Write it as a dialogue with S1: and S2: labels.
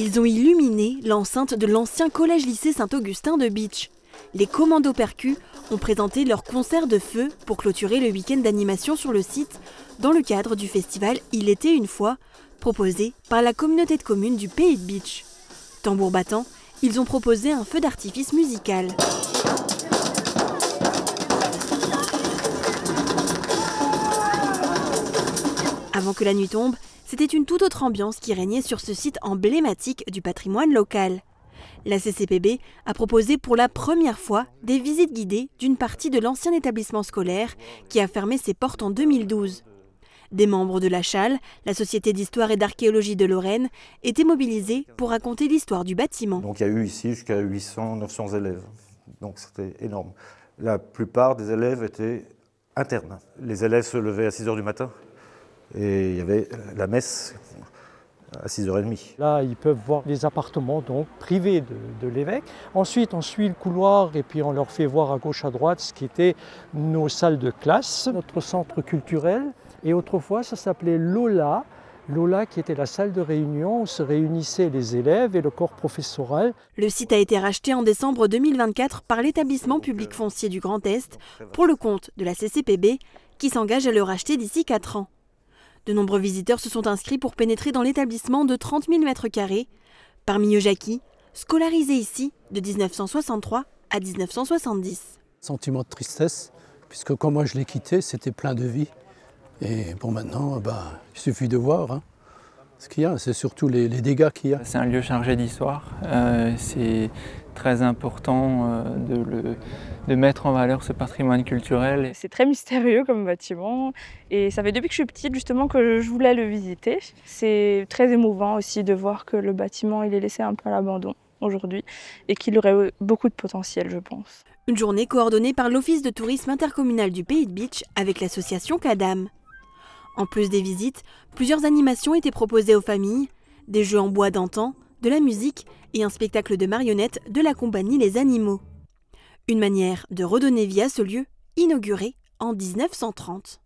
S1: Ils ont illuminé l'enceinte de l'ancien collège-lycée Saint-Augustin de Bitche. Les Commandos Percus ont présenté leur concert de feu pour clôturer le week-end d'animation sur le site dans le cadre du festival Il était une fois, proposé par la communauté de communes du Pays de Bitche. Tambour battant, ils ont proposé un feu d'artifice musical. Avant que la nuit tombe, c'était une toute autre ambiance qui régnait sur ce site emblématique du patrimoine local. La CCPB a proposé pour la première fois des visites guidées d'une partie de l'ancien établissement scolaire qui a fermé ses portes en 2012. Des membres de la CHAL, la Société d'histoire et d'archéologie de Lorraine, étaient mobilisés pour raconter l'histoire du bâtiment.
S2: Donc il y a eu ici jusqu'à 800-900 élèves, donc c'était énorme. La plupart des élèves étaient internes. Les élèves se levaient à 6 h du matin et il y avait la messe à 6 h 30.
S3: Là, ils peuvent voir les appartements donc, privés de l'évêque. Ensuite, on suit le couloir et puis on leur fait voir à gauche, à droite ce qui était nos salles de classe, notre centre culturel. Et autrefois, ça s'appelait Lola. Lola qui était la salle de réunion où se réunissaient les élèves et le corps professoral.
S1: Le site a été racheté en décembre 2024 par l'établissement public foncier du Grand Est pour le compte de la CCPB qui s'engage à le racheter d'ici 4 ans. De nombreux visiteurs se sont inscrits pour pénétrer dans l'établissement de 30 000 m², parmi eux Jackie, scolarisé ici de 1963 à 1970.
S4: Sentiment de tristesse, puisque quand moi je l'ai quitté, c'était plein de vie. Et bon, maintenant, il suffit de voir ce qu'il y a, c'est surtout les dégâts qu'il y a.
S5: C'est un lieu chargé d'histoire, c'est très important de mettre en valeur ce patrimoine culturel.
S6: C'est très mystérieux comme bâtiment et ça fait depuis que je suis petite justement que je voulais le visiter. C'est très émouvant aussi de voir que le bâtiment il est laissé un peu à l'abandon aujourd'hui et qu'il aurait beaucoup de potentiel, je pense.
S1: Une journée coordonnée par l'Office de tourisme intercommunal du Pays de Bitche avec l'association CADAM. En plus des visites, plusieurs animations étaient proposées aux familles, des jeux en bois d'antan, de la musique et un spectacle de marionnettes de la compagnie Les Animaux. Une manière de redonner vie à ce lieu inauguré en 1930.